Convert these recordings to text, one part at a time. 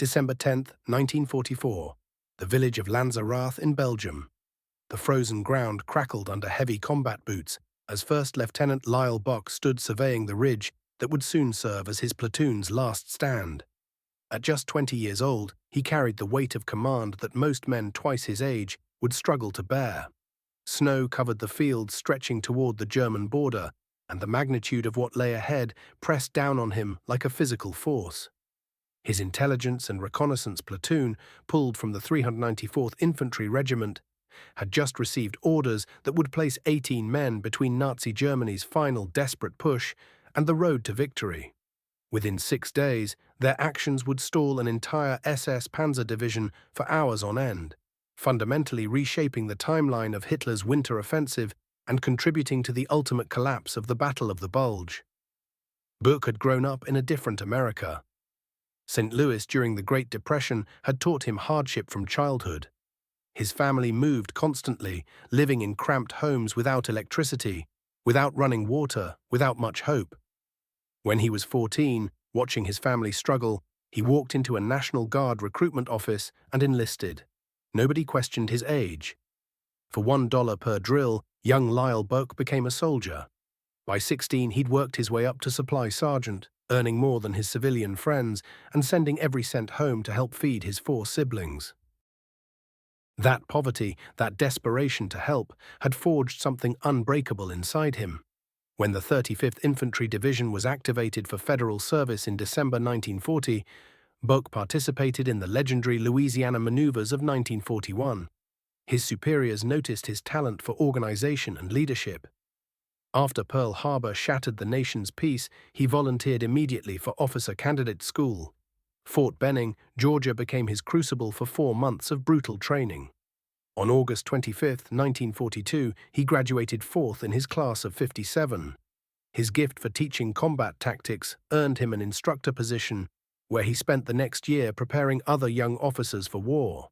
December 10, 1944, the village of Lanzerath in Belgium. The frozen ground crackled under heavy combat boots as First Lieutenant Lyle Bock stood surveying the ridge that would soon serve as his platoon's last stand. At just 20 years old, he carried the weight of command that most men twice his age would struggle to bear. Snow covered the fields stretching toward the German border, and the magnitude of what lay ahead pressed down on him like a physical force. His intelligence and reconnaissance platoon, pulled from the 394th Infantry Regiment, had just received orders that would place 18 men between Nazi Germany's final desperate push and the road to victory. Within 6 days, their actions would stall an entire SS Panzer division for hours on end, fundamentally reshaping the timeline of Hitler's winter offensive and contributing to the ultimate collapse of the Battle of the Bulge. Bock had grown up in a different America. St. Louis during the Great Depression had taught him hardship from childhood. His family moved constantly, living in cramped homes without electricity, without running water, without much hope. When he was 14, watching his family struggle, he walked into a National Guard recruitment office and enlisted. Nobody questioned his age. For $1 per drill, young Lyle Bock became a soldier. By 16, he'd worked his way up to supply sergeant, earning more than his civilian friends and sending every cent home to help feed his 4 siblings. That poverty, that desperation to help, had forged something unbreakable inside him. When the 35th Infantry Division was activated for federal service in December 1940, Bock participated in the legendary Louisiana maneuvers of 1941. His superiors noticed his talent for organization and leadership. After Pearl Harbor shattered the nation's peace, he volunteered immediately for officer candidate school. Fort Benning, Georgia became his crucible for 4 months of brutal training. On August 25, 1942, he graduated 4th in his class of 57. His gift for teaching combat tactics earned him an instructor position, where he spent the next year preparing other young officers for war.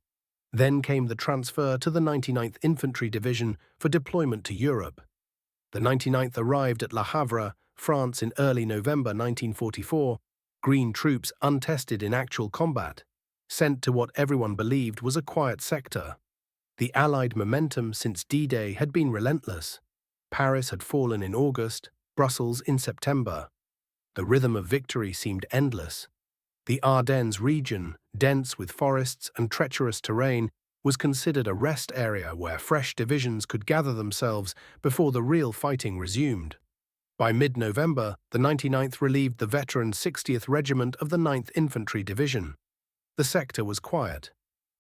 Then came the transfer to the 99th Infantry Division for deployment to Europe. The 99th arrived at Le Havre, France in early November 1944, green troops untested in actual combat, sent to what everyone believed was a quiet sector. The Allied momentum since D-Day had been relentless. Paris had fallen in August, Brussels in September. The rhythm of victory seemed endless. The Ardennes region, dense with forests and treacherous terrain, was considered a rest area where fresh divisions could gather themselves before the real fighting resumed. By mid-November, the 99th relieved the veteran 60th Regiment of the 9th Infantry Division. The sector was quiet.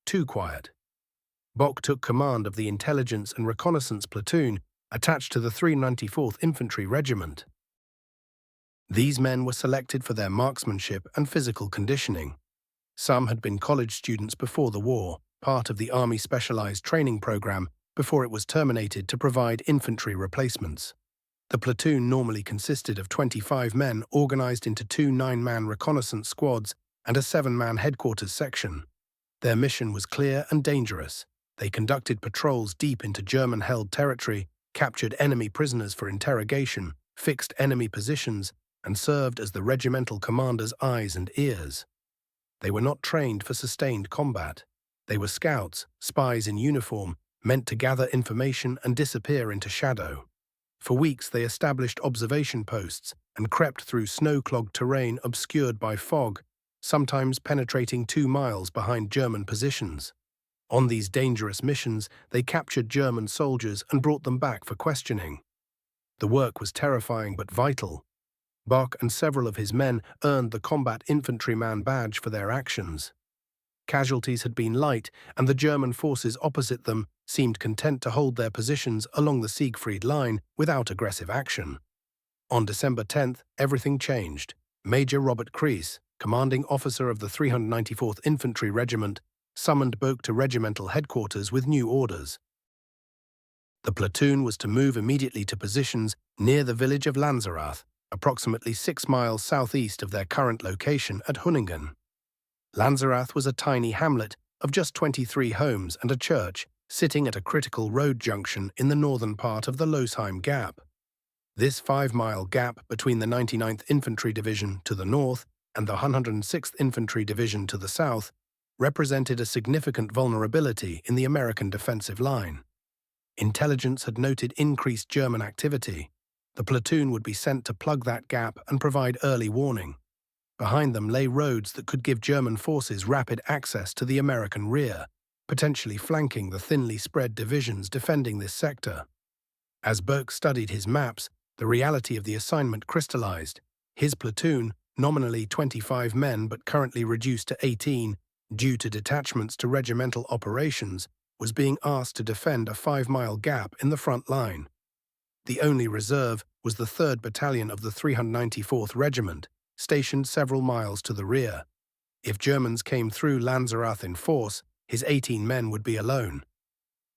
Too quiet. Bock took command of the intelligence and reconnaissance platoon attached to the 394th Infantry Regiment. These men were selected for their marksmanship and physical conditioning. Some had been college students before the war, part of the Army Specialized Training Program before it was terminated to provide infantry replacements. The platoon normally consisted of 25 men organized into 2 9-man reconnaissance squads and a 7-man headquarters section. Their mission was clear and dangerous. They conducted patrols deep into German-held territory, captured enemy prisoners for interrogation, fixed enemy positions, and served as the regimental commander's eyes and ears. They were not trained for sustained combat. They were scouts, spies in uniform, meant to gather information and disappear into shadow. For weeks they established observation posts and crept through snow-clogged terrain obscured by fog, sometimes penetrating 2 miles behind German positions. On these dangerous missions, they captured German soldiers and brought them back for questioning. The work was terrifying but vital. Bock and several of his men earned the Combat Infantryman badge for their actions. Casualties had been light, and the German forces opposite them seemed content to hold their positions along the Siegfried Line without aggressive action. On December 10th, everything changed. Major Robert Kreis, commanding officer of the 394th Infantry Regiment, summoned Bock to regimental headquarters with new orders. The platoon was to move immediately to positions near the village of Lanzerath, approximately 6 miles southeast of their current location at Hunningen. Lanzerath was a tiny hamlet of just 23 homes and a church, sitting at a critical road junction in the northern part of the Losheim Gap. This 5-mile gap between the 99th Infantry Division to the north and the 106th Infantry Division to the south, represented a significant vulnerability in the American defensive line. Intelligence had noted increased German activity. The platoon would be sent to plug that gap and provide early warning. Behind them lay roads that could give German forces rapid access to the American rear, potentially flanking the thinly spread divisions defending this sector. As Burke studied his maps, the reality of the assignment crystallized. His platoon, nominally 25 men but currently reduced to 18 due to detachments to regimental operations, was being asked to defend a 5-mile gap in the front line. The only reserve was the 3rd Battalion of the 394th Regiment, stationed several miles to the rear. If Germans came through Lanzerath in force, his 18 men would be alone.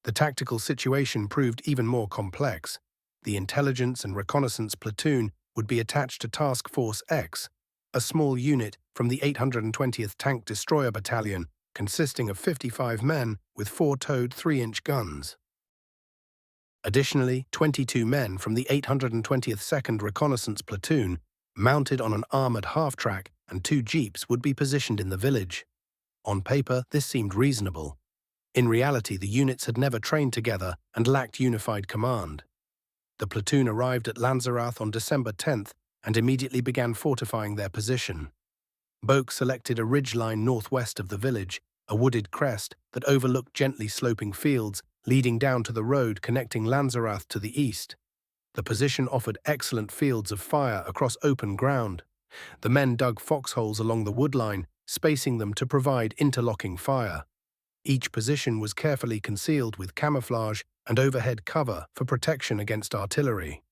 The tactical situation proved even more complex. The Intelligence and Reconnaissance Platoon would be attached to Task Force X, a small unit from the 820th Tank Destroyer Battalion consisting of 55 men with 4-towed 3-inch guns. Additionally, 22 men from the 820th 2nd Reconnaissance Platoon, mounted on an armored half-track, and 2 jeeps would be positioned in the village. On paper, this seemed reasonable. In reality, the units had never trained together and lacked unified command. The platoon arrived at Lanzerath on December 10th and immediately began fortifying their position. Boak selected a ridgeline northwest of the village, a wooded crest that overlooked gently sloping fields leading down to the road connecting Lanzerath to the east. The position offered excellent fields of fire across open ground. The men dug foxholes along the woodline, spacing them to provide interlocking fire. Each position was carefully concealed with camouflage and overhead cover for protection against artillery.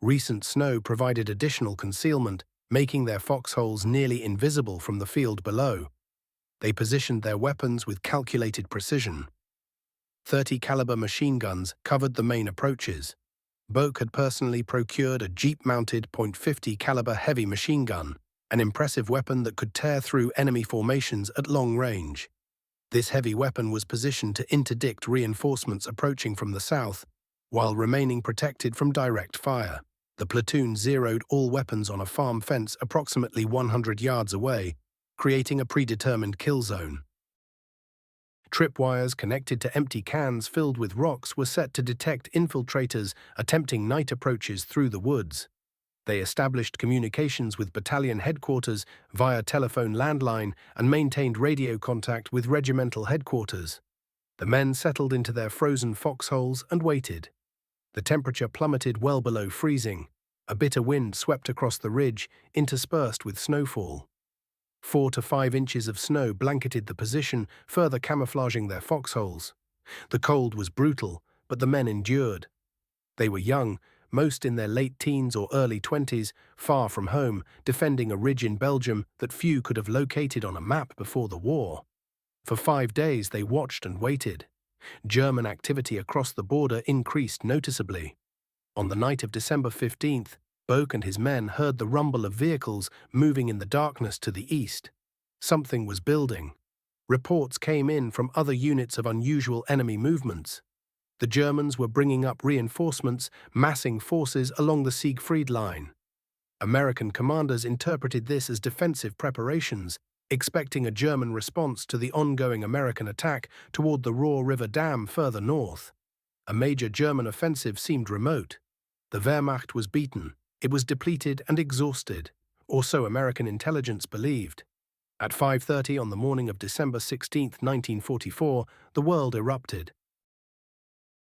Recent snow provided additional concealment, making their foxholes nearly invisible from the field below. They positioned their weapons with calculated precision. 30-caliber machine guns covered the main approaches. Boak had personally procured a Jeep-mounted .50 caliber heavy machine gun, an impressive weapon that could tear through enemy formations at long range. This heavy weapon was positioned to interdict reinforcements approaching from the south, while remaining protected from direct fire. The platoon zeroed all weapons on a farm fence approximately 100 yards away, creating a predetermined kill zone. Tripwires connected to empty cans filled with rocks were set to detect infiltrators attempting night approaches through the woods. They established communications with battalion headquarters via telephone landline and maintained radio contact with regimental headquarters. The men settled into their frozen foxholes and waited. The temperature plummeted well below freezing. A bitter wind swept across the ridge, interspersed with snowfall. 4 to 5 inches of snow blanketed the position, further camouflaging their foxholes. The cold was brutal, but the men endured. They were young, most in their late teens or early 20s, far from home, defending a ridge in Belgium that few could have located on a map before the war. For 5 days they watched and waited. German activity across the border increased noticeably. On the night of December 15th, Boak and his men heard the rumble of vehicles moving in the darkness to the east. Something was building. Reports came in from other units of unusual enemy movements. The Germans were bringing up reinforcements, massing forces along the Siegfried Line. American commanders interpreted this as defensive preparations, expecting a German response to the ongoing American attack toward the Rohr River Dam further north. A major German offensive seemed remote. The Wehrmacht was beaten. It was depleted and exhausted, or so American intelligence believed. At 5:30 on the morning of December 16, 1944, the world erupted.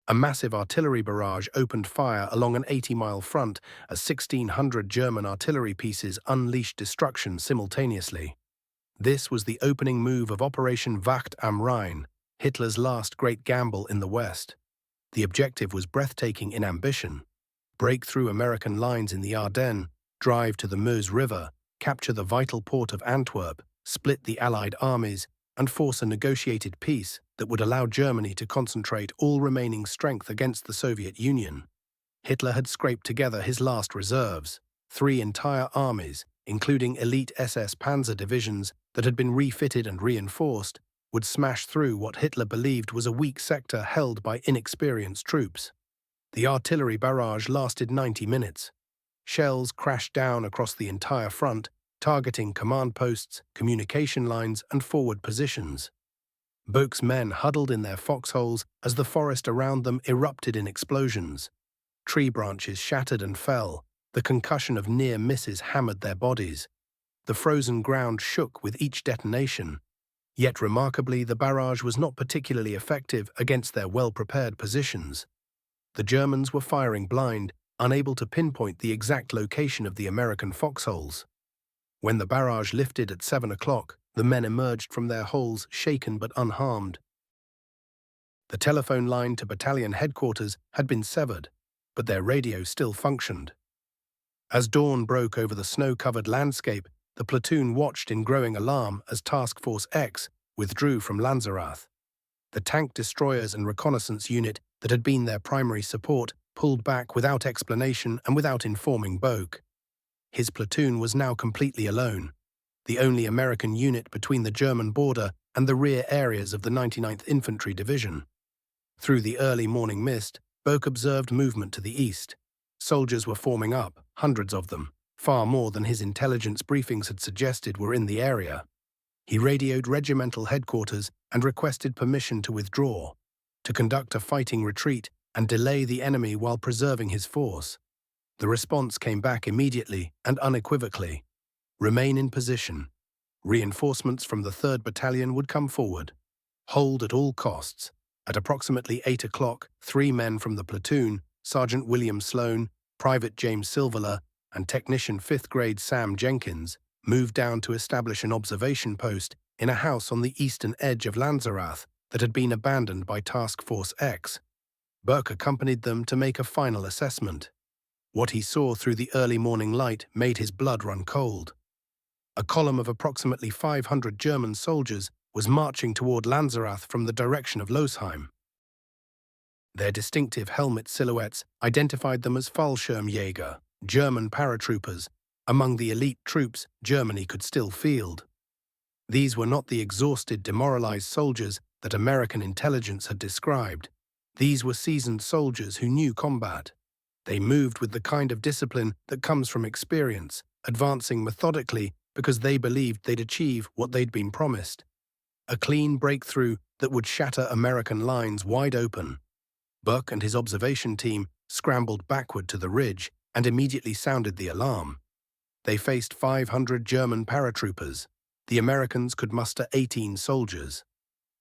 A massive artillery barrage opened fire along an 80-mile front as 1,600 German artillery pieces unleashed destruction simultaneously. This was the opening move of Operation Wacht am Rhein, Hitler's last great gamble in the West. The objective was breathtaking in ambition. Break through American lines in the Ardennes, drive to the Meuse River, capture the vital port of Antwerp, split the Allied armies, and force a negotiated peace that would allow Germany to concentrate all remaining strength against the Soviet Union. Hitler had scraped together his last reserves, 3 entire armies, including elite SS panzer divisions that had been refitted and reinforced, would smash through what Hitler believed was a weak sector held by inexperienced troops. The artillery barrage lasted 90 minutes. Shells crashed down across the entire front, targeting command posts, communication lines, and forward positions. Boak's men huddled in their foxholes as the forest around them erupted in explosions. Tree branches shattered and fell. The concussion of near misses hammered their bodies. The frozen ground shook with each detonation. Yet remarkably, the barrage was not particularly effective against their well-prepared positions. The Germans were firing blind, unable to pinpoint the exact location of the American foxholes. When the barrage lifted at 7 o'clock, the men emerged from their holes shaken but unharmed. The telephone line to battalion headquarters had been severed, but their radio still functioned. As dawn broke over the snow-covered landscape, the platoon watched in growing alarm as Task Force X withdrew from Lanzerath. The tank destroyers and reconnaissance unit that had been their primary support pulled back without explanation and without informing Boak. His platoon was now completely alone, the only American unit between the German border and the rear areas of the 99th Infantry Division. Through the early morning mist, Boak observed movement to the east. Soldiers were forming up, hundreds of them, far more than his intelligence briefings had suggested were in the area. He radioed regimental headquarters and requested permission to withdraw, to conduct a fighting retreat and delay the enemy while preserving his force. The response came back immediately and unequivocally. Remain in position. Reinforcements from the 3rd Battalion would come forward. Hold at all costs. At approximately 8 o'clock, 3 men from the platoon, Sergeant William Sloan, Private James Silverler, and Technician 5th Grade Sam Jenkins, moved down to establish an observation post in a house on the eastern edge of Lanzerath that had been abandoned by Task Force X. Burke accompanied them to make a final assessment. What he saw through the early morning light made his blood run cold. A column of approximately 500 German soldiers was marching toward Lanzerath from the direction of Losheim. Their distinctive helmet silhouettes identified them as Fallschirmjäger, German paratroopers, among the elite troops Germany could still field. These were not the exhausted, demoralized soldiers that American intelligence had described. These were seasoned soldiers who knew combat. They moved with the kind of discipline that comes from experience, advancing methodically because they believed they'd achieve what they'd been promised. A clean breakthrough that would shatter American lines wide open. Buck and his observation team scrambled backward to the ridge and immediately sounded the alarm. They faced 500 German paratroopers. The Americans could muster 18 soldiers.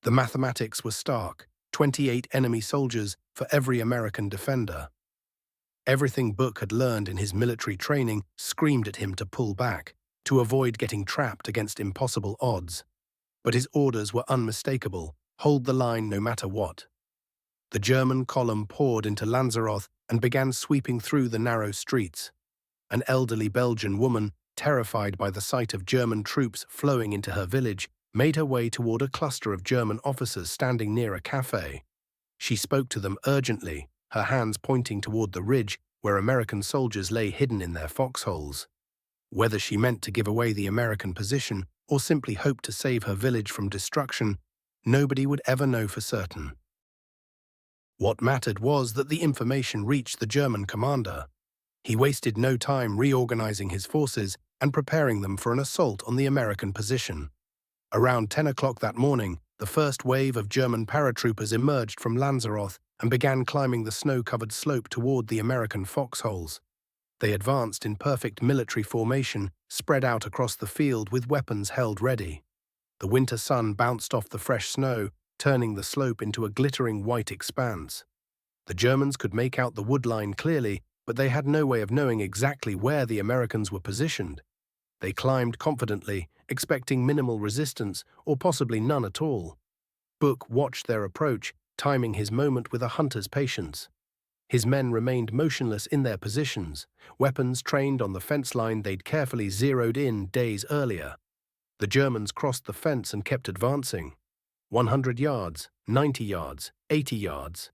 The mathematics were stark: 28 enemy soldiers for every American defender. Everything Buck had learned in his military training screamed at him to pull back, to avoid getting trapped against impossible odds. But his orders were unmistakable: hold the line no matter what. The German column poured into Lanzaroth and began sweeping through the narrow streets. An elderly Belgian woman, terrified by the sight of German troops flowing into her village, made her way toward a cluster of German officers standing near a cafe. She spoke to them urgently, her hands pointing toward the ridge where American soldiers lay hidden in their foxholes. Whether she meant to give away the American position or simply hoped to save her village from destruction, nobody would ever know for certain. What mattered was that the information reached the German commander. He wasted no time reorganizing his forces and preparing them for an assault on the American position. Around 10 o'clock that morning, the first wave of German paratroopers emerged from Lanzaroth and began climbing the snow-covered slope toward the American foxholes. They advanced in perfect military formation, spread out across the field with weapons held ready. The winter sun bounced off the fresh snow, turning the slope into a glittering white expanse. The Germans could make out the wood line clearly, but they had no way of knowing exactly where the Americans were positioned. They climbed confidently, expecting minimal resistance or possibly none at all. Book watched their approach, timing his moment with a hunter's patience. His men remained motionless in their positions, weapons trained on the fence line they'd carefully zeroed in days earlier. The Germans crossed the fence and kept advancing. 100 yards, 90 yards, 80 yards.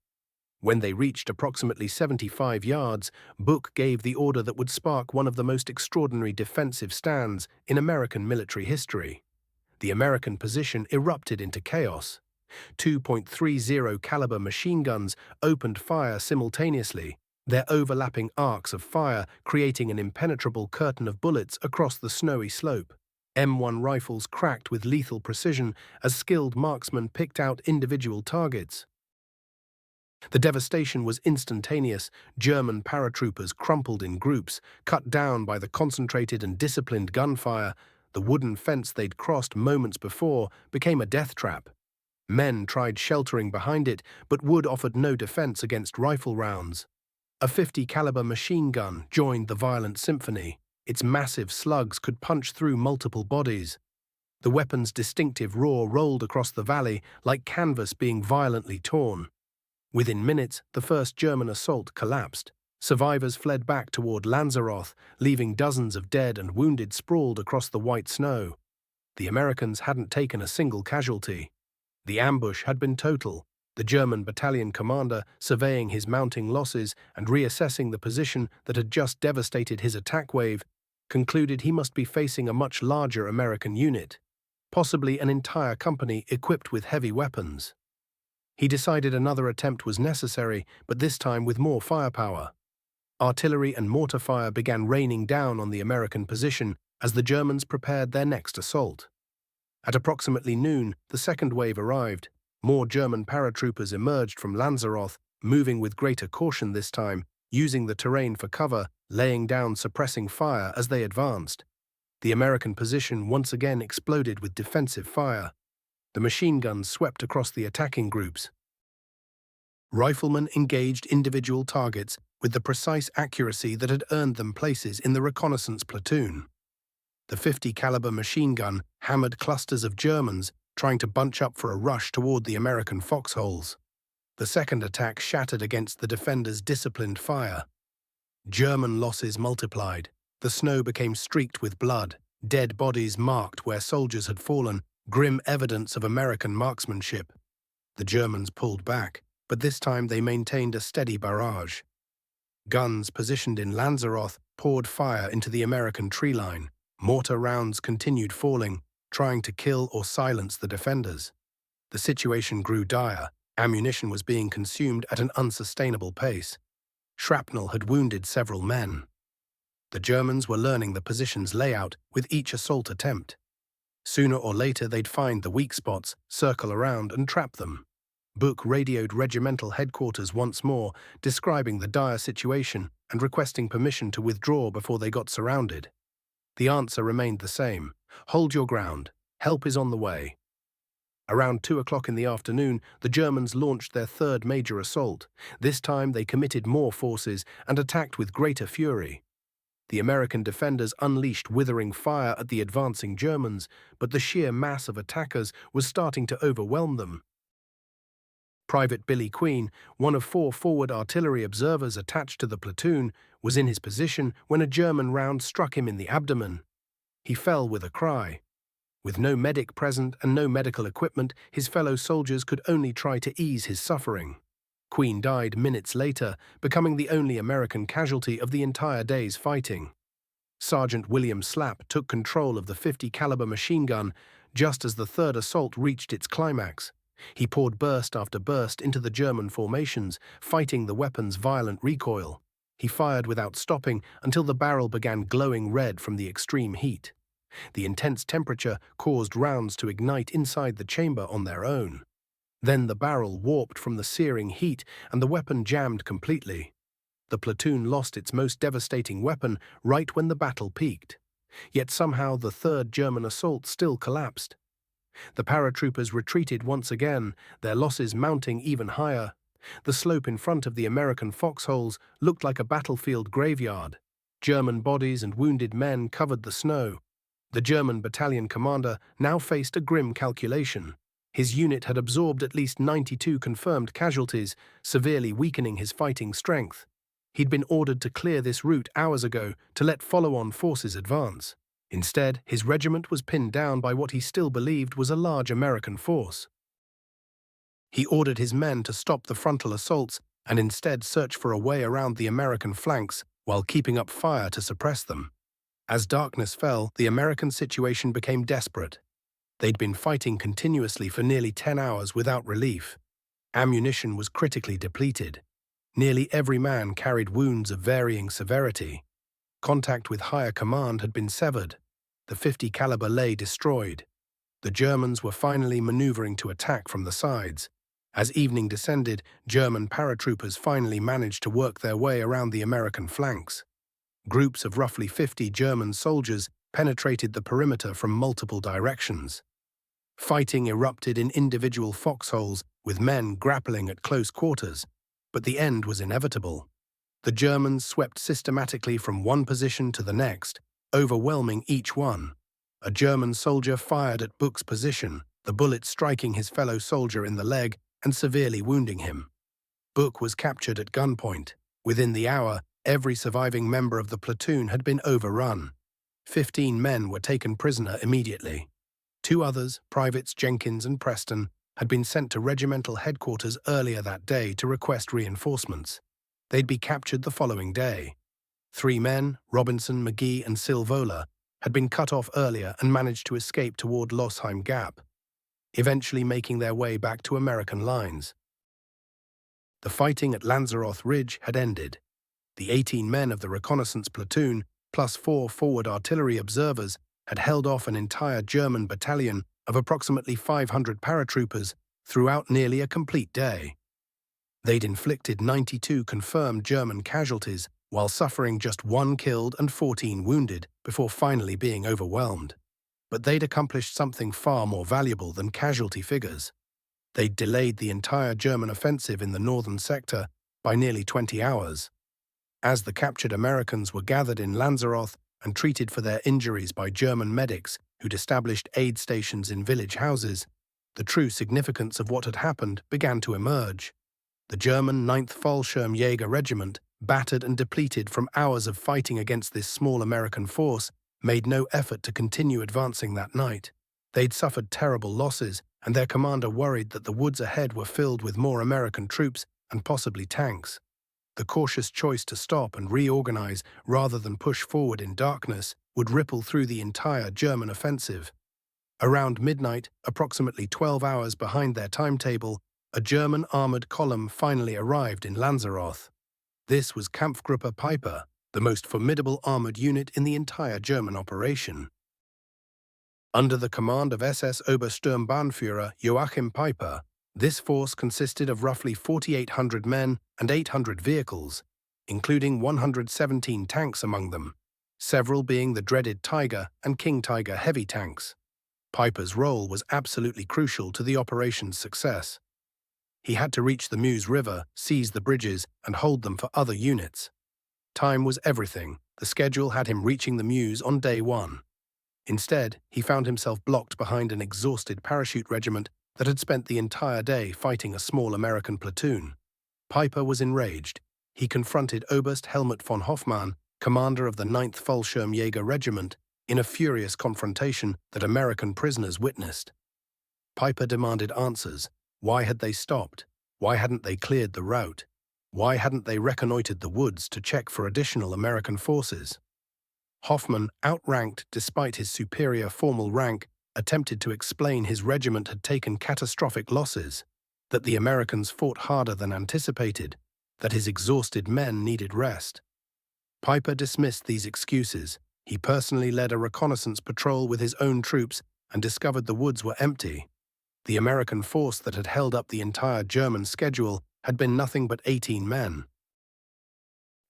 When they reached approximately 75 yards, Book gave the order that would spark one of the most extraordinary defensive stands in American military history. The American position erupted into chaos. 2.30 caliber machine guns opened fire simultaneously, their overlapping arcs of fire creating an impenetrable curtain of bullets across the snowy slope. M1 rifles cracked with lethal precision as skilled marksmen picked out individual targets. The devastation was instantaneous. German paratroopers crumpled in groups, cut down by the concentrated and disciplined gunfire. The wooden fence they'd crossed moments before became a death trap. Men tried sheltering behind it, but wood offered no defense against rifle rounds. A 50-caliber machine gun joined the violent symphony. Its massive slugs could punch through multiple bodies. The weapon's distinctive roar rolled across the valley like canvas being violently torn. Within minutes, the first German assault collapsed. Survivors fled back toward Lanzarote, leaving dozens of dead and wounded sprawled across the white snow. The Americans hadn't taken a single casualty. The ambush had been total. The German battalion commander, surveying his mounting losses and reassessing the position that had just devastated his attack wave, concluded he must be facing a much larger American unit, possibly an entire company equipped with heavy weapons. He decided another attempt was necessary, but this time with more firepower. Artillery and mortar fire began raining down on the American position as the Germans prepared their next assault. At approximately noon, the second wave arrived. More German paratroopers emerged from Lanzarote, moving with greater caution this time, using the terrain for cover, laying down suppressing fire as they advanced. The American position once again exploded with defensive fire. The machine guns swept across the attacking groups. Riflemen engaged individual targets with the precise accuracy that had earned them places in the reconnaissance platoon. The 50-caliber machine gun hammered clusters of Germans trying to bunch up for a rush toward the American foxholes. The second attack shattered against the defenders' disciplined fire. German losses multiplied. The snow became streaked with blood, dead bodies marked where soldiers had fallen, grim evidence of American marksmanship. The Germans pulled back, but this time they maintained a steady barrage. Guns positioned in Lanzarote poured fire into the American tree line. Mortar rounds continued falling, trying to kill or silence the defenders. The situation grew dire. Ammunition was being consumed at an unsustainable pace. Shrapnel had wounded several men. The Germans were learning the position's layout with each assault attempt. Sooner or later they'd find the weak spots, circle around and trap them. Book radioed regimental headquarters once more, describing the dire situation and requesting permission to withdraw before they got surrounded. The answer remained the same: hold your ground, help is on the way. Around 2 o'clock in the afternoon, the Germans launched their third major assault. This time they committed more forces and attacked with greater fury. The American defenders unleashed withering fire at the advancing Germans, but the sheer mass of attackers was starting to overwhelm them. Private Billy Queen, one of 4 forward artillery observers attached to the platoon, was in his position when a German round struck him in the abdomen. He fell with a cry. With no medic present and no medical equipment, his fellow soldiers could only try to ease his suffering. Queen died minutes later, becoming the only American casualty of the entire day's fighting. Sergeant William Slapp took control of the 50-caliber machine gun just as the third assault reached its climax. He poured burst after burst into the German formations, fighting the weapon's violent recoil. He fired without stopping until the barrel began glowing red from the extreme heat. The intense temperature caused rounds to ignite inside the chamber on their own. Then the barrel warped from the searing heat and the weapon jammed completely. The platoon lost its most devastating weapon right when the battle peaked. Yet somehow the third German assault still collapsed. The paratroopers retreated once again, their losses mounting even higher. The slope in front of the American foxholes looked like a battlefield graveyard. German bodies and wounded men covered the snow. The German battalion commander now faced a grim calculation. His unit had absorbed at least 92 confirmed casualties, severely weakening his fighting strength. He'd been ordered to clear this route hours ago to let follow-on forces advance. Instead, his regiment was pinned down by what he still believed was a large American force. He ordered his men to stop the frontal assaults and instead search for a way around the American flanks while keeping up fire to suppress them. As darkness fell, the American situation became desperate. They'd been fighting continuously for nearly 10 hours without relief. Ammunition was critically depleted. Nearly every man carried wounds of varying severity. Contact with higher command had been severed. The 50 caliber lay destroyed. The Germans were finally maneuvering to attack from the sides. As evening descended, German paratroopers finally managed to work their way around the American flanks. Groups of roughly 50 German soldiers penetrated the perimeter from multiple directions. Fighting erupted in individual foxholes, with men grappling at close quarters, but the end was inevitable. The Germans swept systematically from one position to the next, overwhelming each one. A German soldier fired at Buch's position, the bullet striking his fellow soldier in the leg and severely wounding him. Buch was captured at gunpoint. Within the hour, every surviving member of the platoon had been overrun. 15 men were taken prisoner immediately. 2 others, Privates Jenkins and Preston, had been sent to regimental headquarters earlier that day to request reinforcements. They'd be captured the following day. 3 men, Robinson, McGee, and Silvola, had been cut off earlier and managed to escape toward Losheim Gap, eventually making their way back to American lines. The fighting at Lanzarote Ridge had ended. The 18 men of the reconnaissance platoon, plus 4 forward artillery observers, had held off an entire German battalion of approximately 500 paratroopers throughout nearly a complete day. They'd inflicted 92 confirmed German casualties while suffering just 1 killed and 14 wounded before finally being overwhelmed. But they'd accomplished something far more valuable than casualty figures. They'd delayed the entire German offensive in the northern sector by nearly 20 hours. As the captured Americans were gathered in Lanzarote and treated for their injuries by German medics who'd established aid stations in village houses, the true significance of what had happened began to emerge. The German 9th Fallschirmjäger Regiment, battered and depleted from hours of fighting against this small American force, made no effort to continue advancing that night. They'd suffered terrible losses, and their commander worried that the woods ahead were filled with more American troops and possibly tanks. The cautious choice to stop and reorganize rather than push forward in darkness would ripple through the entire German offensive. Around midnight, approximately 12 hours behind their timetable, a German armored column finally arrived in Lanzarote. This was Kampfgruppe Piper, the most formidable armored unit in the entire German operation. Under the command of SS Obersturmbannführer Joachim Piper, this force consisted of roughly 4,800 men and 800 vehicles, including 117 tanks among them, several being the dreaded Tiger and King Tiger heavy tanks. Piper's role was absolutely crucial to the operation's success. He had to reach the Meuse River, seize the bridges, and hold them for other units. Time was everything. The schedule had him reaching the Meuse on day 1. Instead, he found himself blocked behind an exhausted parachute regiment that had spent the entire day fighting a small American platoon. Piper was enraged. He confronted Oberst Helmut von Hoffmann, commander of the 9th Fallschirmjäger Regiment, in a furious confrontation that American prisoners witnessed. Piper demanded answers. Why had they stopped? Why hadn't they cleared the route? Why hadn't they reconnoitered the woods to check for additional American forces? Hoffmann, outranked despite his superior formal rank, attempted to explain his regiment had taken catastrophic losses, that the Americans fought harder than anticipated, that his exhausted men needed rest. Piper dismissed these excuses. He personally led a reconnaissance patrol with his own troops and discovered the woods were empty. The American force that had held up the entire German schedule had been nothing but 18 men.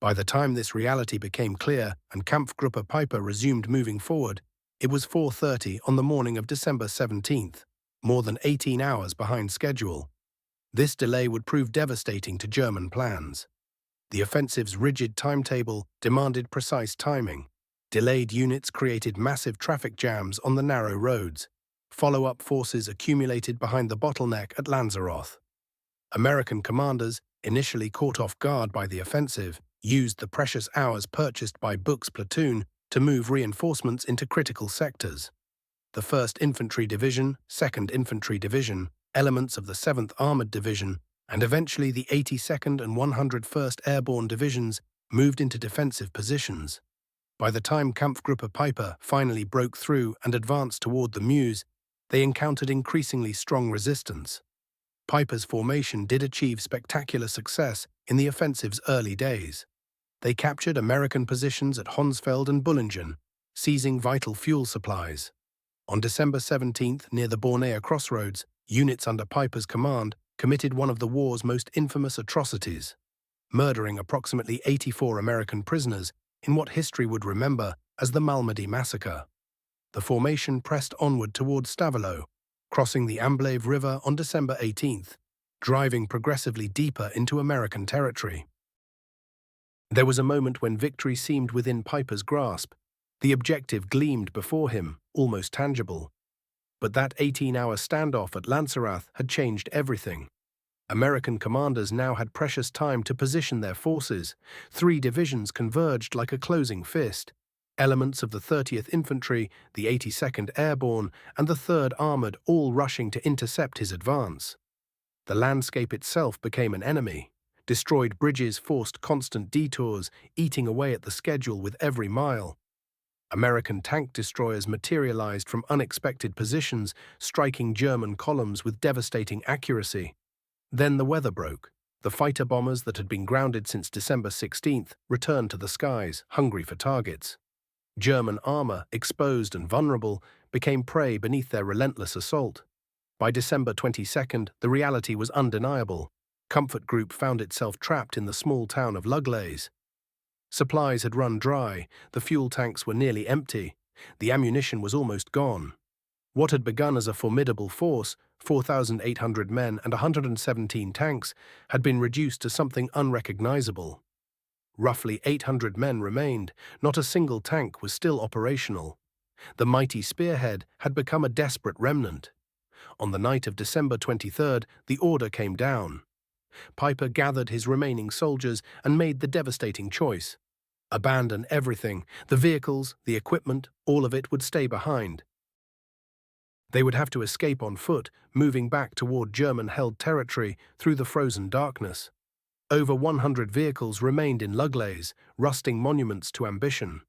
By the time this reality became clear and Kampfgruppe Piper resumed moving forward, it was 4:30 on the morning of December 17th, more than 18 hours behind schedule. This delay would prove devastating to German plans. The offensive's rigid timetable demanded precise timing. Delayed units created massive traffic jams on the narrow roads. Follow-up forces accumulated behind the bottleneck at Lanzarote. American commanders, initially caught off guard by the offensive, used the precious hours purchased by Buch's platoon to move reinforcements into critical sectors. The 1st Infantry Division, 2nd Infantry Division, elements of the 7th Armored Division, and eventually the 82nd and 101st Airborne Divisions moved into defensive positions. By the time Kampfgruppe Piper finally broke through and advanced toward the Meuse, they encountered increasingly strong resistance. Piper's formation did achieve spectacular success in the offensive's early days. They captured American positions at Honsfeld and Bullingen, seizing vital fuel supplies. On December 17th, near the Borneo crossroads, units under Piper's command committed one of the war's most infamous atrocities, murdering approximately 84 American prisoners in what history would remember as the Malmedy Massacre. The formation pressed onward toward Stavelot, crossing the Amblève River on December 18th, driving progressively deeper into American territory. There was a moment when victory seemed within Piper's grasp. The objective gleamed before him, almost tangible. But that 18-hour standoff at Lanzerath had changed everything. American commanders now had precious time to position their forces. 3 divisions converged like a closing fist. Elements of the 30th Infantry, the 82nd Airborne, and the 3rd Armored all rushing to intercept his advance. The landscape itself became an enemy. Destroyed bridges forced constant detours, eating away at the schedule with every mile. American tank destroyers materialized from unexpected positions, striking German columns with devastating accuracy. Then the weather broke. The fighter bombers that had been grounded since December 16th returned to the skies, hungry for targets. German armor, exposed and vulnerable, became prey beneath their relentless assault. By December 22nd, the reality was undeniable. Comfort Group found itself trapped in the small town of Luglaise. Supplies had run dry, the fuel tanks were nearly empty, the ammunition was almost gone. What had begun as a formidable force, 4,800 men and 117 tanks, had been reduced to something unrecognizable. Roughly 800 men remained, not a single tank was still operational. The mighty Spearhead had become a desperate remnant. On the night of December 23rd, the order came down. Piper gathered his remaining soldiers and made the devastating choice. Abandon everything, the vehicles, the equipment, all of it would stay behind. They would have to escape on foot, moving back toward German-held territory through the frozen darkness. Over 100 vehicles remained in Luglaise, rusting monuments to ambition.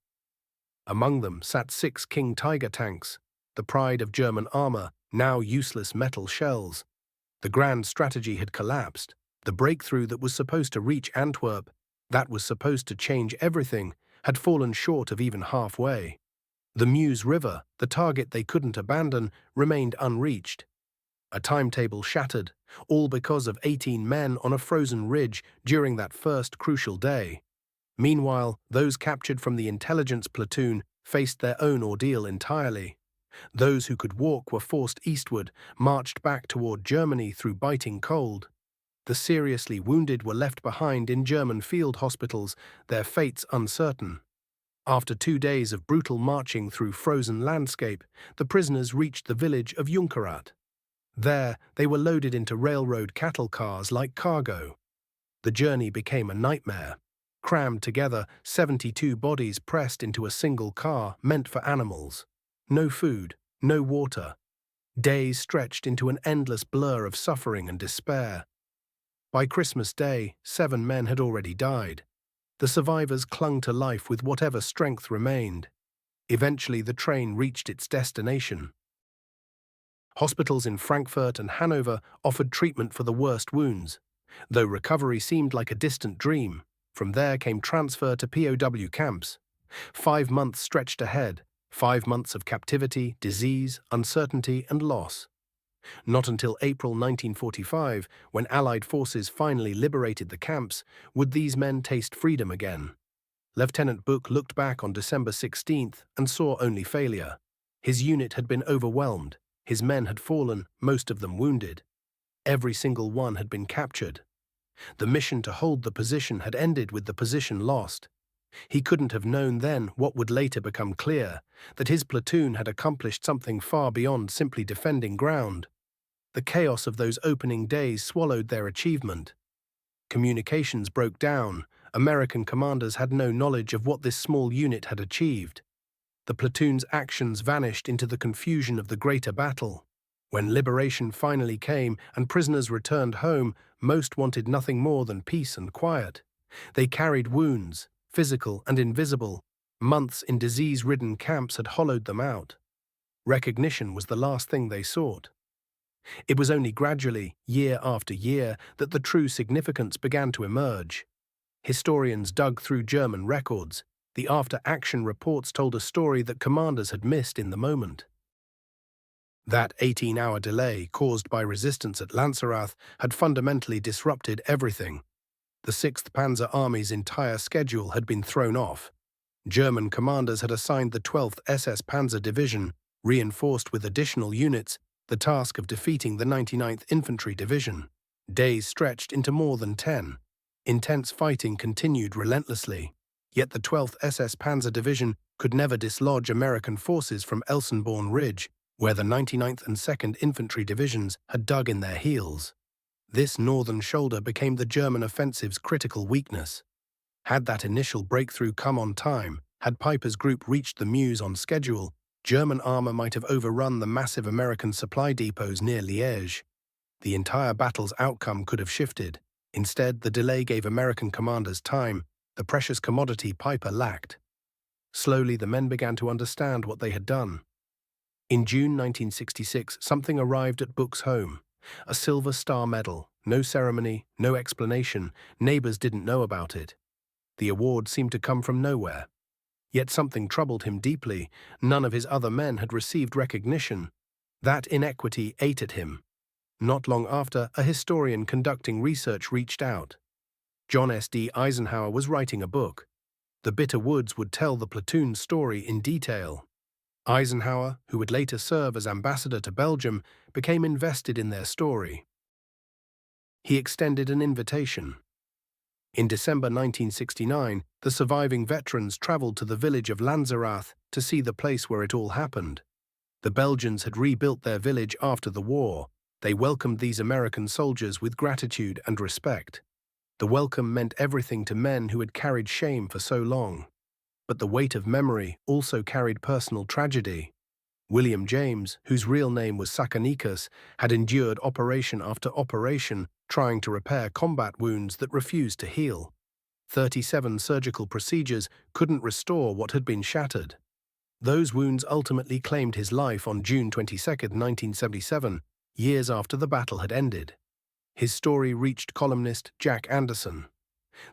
Among them sat 6 King Tiger tanks, the pride of German armor, now useless metal shells. The grand strategy had collapsed. The breakthrough that was supposed to reach Antwerp, that was supposed to change everything, had fallen short of even halfway. The Meuse River, the target they couldn't abandon, remained unreached. A timetable shattered, all because of 18 men on a frozen ridge during that first crucial day. Meanwhile, those captured from the intelligence platoon faced their own ordeal entirely. Those who could walk were forced eastward, marched back toward Germany through biting cold. The seriously wounded were left behind in German field hospitals, their fates uncertain. After 2 days of brutal marching through frozen landscape, the prisoners reached the village of Junkerat. There, they were loaded into railroad cattle cars like cargo. The journey became a nightmare. Crammed together, 72 bodies pressed into a single car meant for animals. No food, no water. Days stretched into an endless blur of suffering and despair. By Christmas Day, 7 men had already died. The survivors clung to life with whatever strength remained. Eventually, the train reached its destination. Hospitals in Frankfurt and Hanover offered treatment for the worst wounds. Though recovery seemed like a distant dream, from there came transfer to POW camps. 5 months stretched ahead, 5 months of captivity, disease, uncertainty, and loss. Not until April 1945, when Allied forces finally liberated the camps, would these men taste freedom again. Lieutenant Buch looked back on December 16th and saw only failure. His unit had been overwhelmed, his men had fallen, most of them wounded. Every single one had been captured. The mission to hold the position had ended with the position lost. He couldn't have known then what would later become clear, that his platoon had accomplished something far beyond simply defending ground. The chaos of those opening days swallowed their achievement. Communications broke down. American commanders had no knowledge of what this small unit had achieved. The platoon's actions vanished into the confusion of the greater battle. When liberation finally came and prisoners returned home, most wanted nothing more than peace and quiet. They carried wounds, physical and invisible. Months in disease-ridden camps had hollowed them out. Recognition was the last thing they sought. It was only gradually, year after year, that the true significance began to emerge. Historians dug through German records. The after-action reports told a story that commanders had missed in the moment. That 18-hour delay caused by resistance at Lanzerath had fundamentally disrupted everything. The 6th Panzer Army's entire schedule had been thrown off. German commanders had assigned the 12th SS Panzer Division, reinforced with additional units, the task of defeating the 99th Infantry Division. Days stretched into more than 10. Intense fighting continued relentlessly. Yet the 12th SS Panzer Division could never dislodge American forces from Elsenborn Ridge, where the 99th and 2nd Infantry Divisions had dug in their heels. This northern shoulder became the German offensive's critical weakness. Had that initial breakthrough come on time, had Piper's group reached the Meuse on schedule, German armor might have overrun the massive American supply depots near Liège. The entire battle's outcome could have shifted. Instead, the delay gave American commanders time, the precious commodity Piper lacked. Slowly, the men began to understand what they had done. In June 1966, something arrived at Buch's home. A Silver Star Medal. No ceremony, no explanation. Neighbors didn't know about it. The award seemed to come from nowhere. Yet something troubled him deeply. None of his other men had received recognition. That inequity ate at him. Not long after, a historian conducting research reached out. John S.D. Eisenhower was writing a book. The Bitter Woods would tell the platoon's story in detail. Eisenhower, who would later serve as ambassador to Belgium, became invested in their story. He extended an invitation. In December 1969, the surviving veterans traveled to the village of Lanzerath to see the place where it all happened. The Belgians had rebuilt their village after the war. They welcomed these American soldiers with gratitude and respect. The welcome meant everything to men who had carried shame for so long. But the weight of memory also carried personal tragedy. William James, whose real name was Sakanikas, had endured operation after operation trying to repair combat wounds that refused to heal. 37 surgical procedures couldn't restore what had been shattered. Those wounds ultimately claimed his life on June 22, 1977, years after the battle had ended. His story reached columnist Jack Anderson.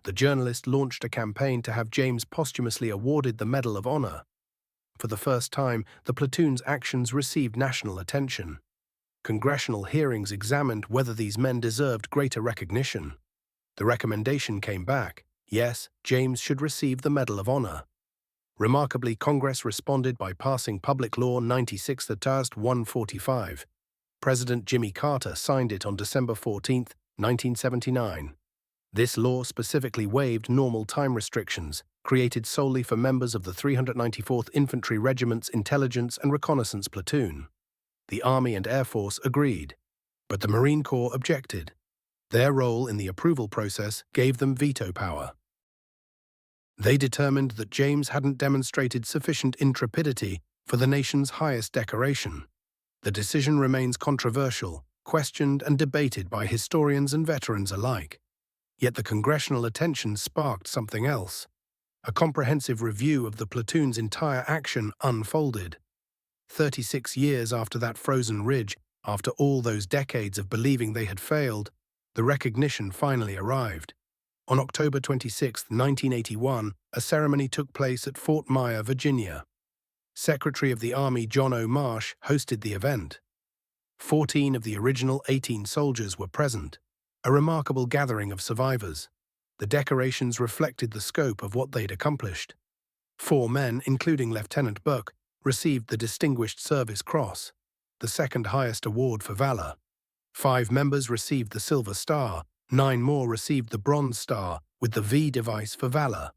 The journalist launched a campaign to have James posthumously awarded the Medal of Honor. For the first time, the platoon's actions received national attention. Congressional hearings examined whether these men deserved greater recognition. The recommendation came back: yes, James should receive the Medal of Honor. Remarkably, Congress responded by passing Public Law 96-145. President Jimmy Carter signed it on December 14, 1979. This law specifically waived normal time restrictions, created solely for members of the 394th Infantry Regiment's Intelligence and Reconnaissance Platoon. The Army and Air Force agreed, but the Marine Corps objected. Their role in the approval process gave them veto power. They determined that James hadn't demonstrated sufficient intrepidity for the nation's highest decoration. The decision remains controversial, questioned and debated by historians and veterans alike. Yet the congressional attention sparked something else. A comprehensive review of the platoon's entire action unfolded. 36 years after that frozen ridge, after all those decades of believing they had failed, the recognition finally arrived. On October 26, 1981, a ceremony took place at Fort Myer, Virginia. Secretary of the Army John O. Marsh hosted the event. 14 of the original 18 soldiers were present, a remarkable gathering of survivors. The decorations reflected the scope of what they'd accomplished. 4 men, including Lieutenant Buck, received the Distinguished Service Cross, the second highest award for valor. 5 members received the Silver Star, 9 more received the Bronze Star with the V device for valor,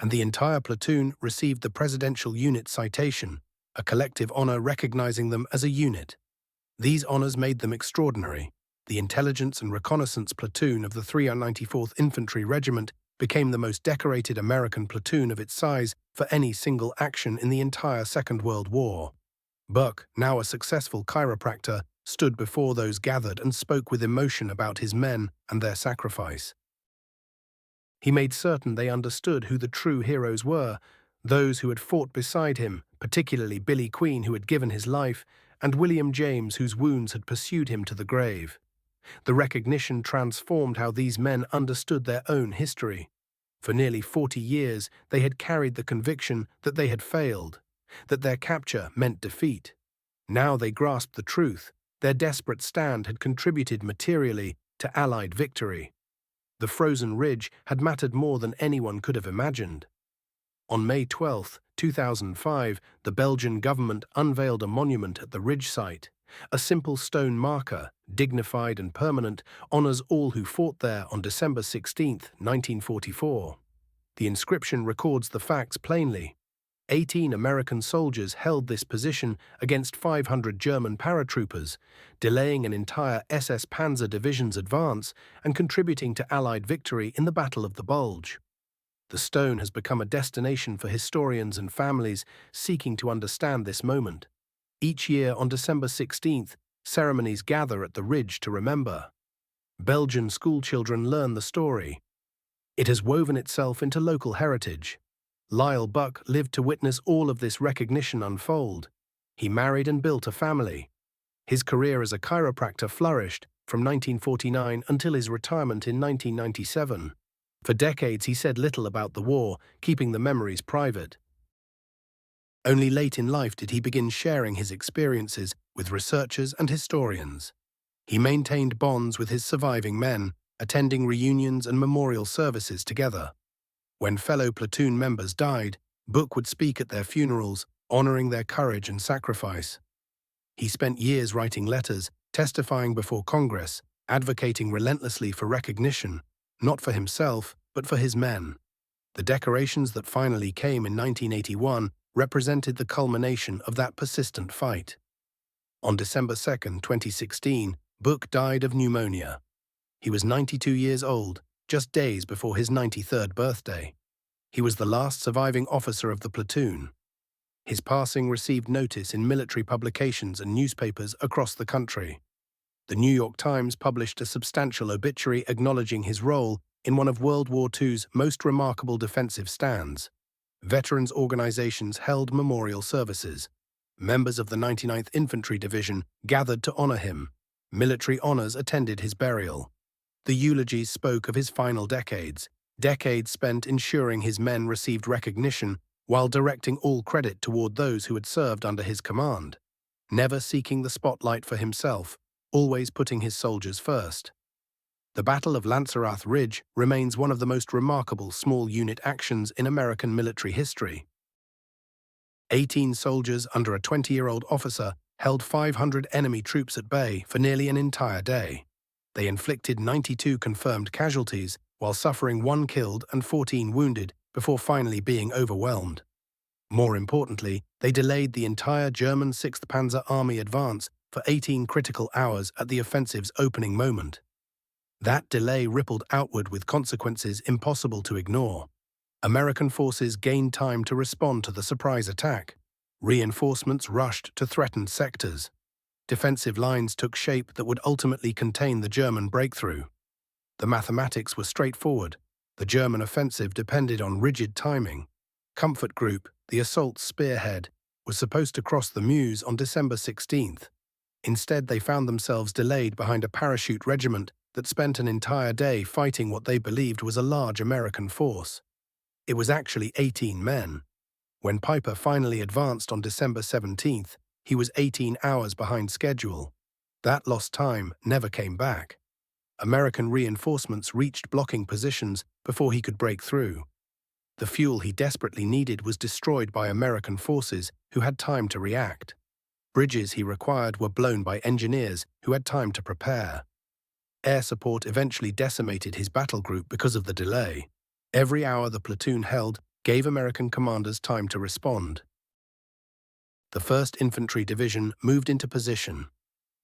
and the entire platoon received the Presidential Unit Citation, a collective honor recognizing them as a unit. These honors made them extraordinary. The Intelligence and Reconnaissance Platoon of the 394th Infantry Regiment became the most decorated American platoon of its size for any single action in the entire Second World War. Buck, now a successful chiropractor, stood before those gathered and spoke with emotion about his men and their sacrifice. He made certain they understood who the true heroes were, those who had fought beside him, particularly Billy Queen, who had given his life, and William James, whose wounds had pursued him to the grave. The recognition transformed how these men understood their own history. For nearly 40 years, they had carried the conviction that they had failed, that their capture meant defeat. Now they grasped the truth. Their desperate stand had contributed materially to Allied victory. The frozen ridge had mattered more than anyone could have imagined. On May 12, 2005, the Belgian government unveiled a monument at the ridge site. A simple stone marker, dignified and permanent, honors all who fought there on December 16, 1944. The inscription records the facts plainly. 18 American soldiers held this position against 500 German paratroopers, delaying an entire SS Panzer Division's advance and contributing to Allied victory in the Battle of the Bulge. The stone has become a destination for historians and families seeking to understand this moment. Each year on December 16th, ceremonies gather at the ridge to remember. Belgian schoolchildren learn the story. It has woven itself into local heritage. Lyle Buck lived to witness all of this recognition unfold. He married and built a family. His career as a chiropractor flourished from 1949 until his retirement in 1997. For decades he said little about the war, keeping the memories private. Only late in life did he begin sharing his experiences with researchers and historians. He maintained bonds with his surviving men, attending reunions and memorial services together. When fellow platoon members died, Buck would speak at their funerals, honoring their courage and sacrifice. He spent years writing letters, testifying before Congress, advocating relentlessly for recognition, not for himself, but for his men. The decorations that finally came in 1981 represented the culmination of that persistent fight. On December 2, 2016, Buck died of pneumonia. He was 92 years old, just days before his 93rd birthday. He was the last surviving officer of the platoon. His passing received notice in military publications and newspapers across the country. The New York Times published a substantial obituary acknowledging his role in one of World War II's most remarkable defensive stands. Veterans organizations held memorial services. Members of the 99th Infantry Division gathered to honor him. Military honors attended his burial. The eulogies spoke of his final decades spent ensuring his men received recognition while directing all credit toward those who had served under his command, never seeking the spotlight for himself, always putting his soldiers first. The Battle of Lanzerath Ridge remains one of the most remarkable small unit actions in American military history. 18 soldiers under a 20-year-old officer held 500 enemy troops at bay for nearly an entire day. They inflicted 92 confirmed casualties while suffering 1 killed and 14 wounded before finally being overwhelmed. More importantly, they delayed the entire German 6th Panzer Army advance for 18 critical hours at the offensive's opening moment. That delay rippled outward with consequences impossible to ignore. American forces gained time to respond to the surprise attack. Reinforcements rushed to threatened sectors. Defensive lines took shape that would ultimately contain the German breakthrough. The mathematics were straightforward. The German offensive depended on rigid timing. Comfort Group, the assault's spearhead, was supposed to cross the Meuse on December 16th. Instead, they found themselves delayed behind a parachute regiment that spent an entire day fighting what they believed was a large American force. It was actually 18 men. When Piper finally advanced on December 17th, he was 18 hours behind schedule. That lost time never came back. American reinforcements reached blocking positions before he could break through. The fuel he desperately needed was destroyed by American forces who had time to react. Bridges he required were blown by engineers who had time to prepare. Air support eventually decimated his battle group because of the delay. Every hour the platoon held gave American commanders time to respond. The 1st Infantry Division moved into position.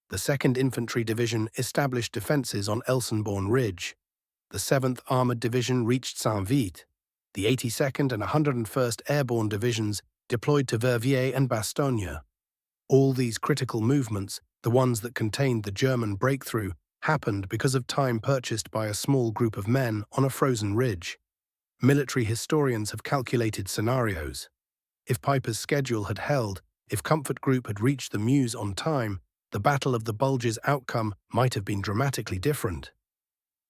The 2nd Infantry Division established defenses on Elsenborn Ridge. The 7th Armored Division reached Saint-Vite. The 82nd and 101st Airborne Divisions deployed to Verviers and Bastogne. All these critical movements, the ones that contained the German breakthrough, happened because of time purchased by a small group of men on a frozen ridge. Military historians have calculated scenarios. If Piper's schedule had held, If Comfort Group had reached the Meuse on time, the Battle of the Bulge's outcome might have been dramatically different.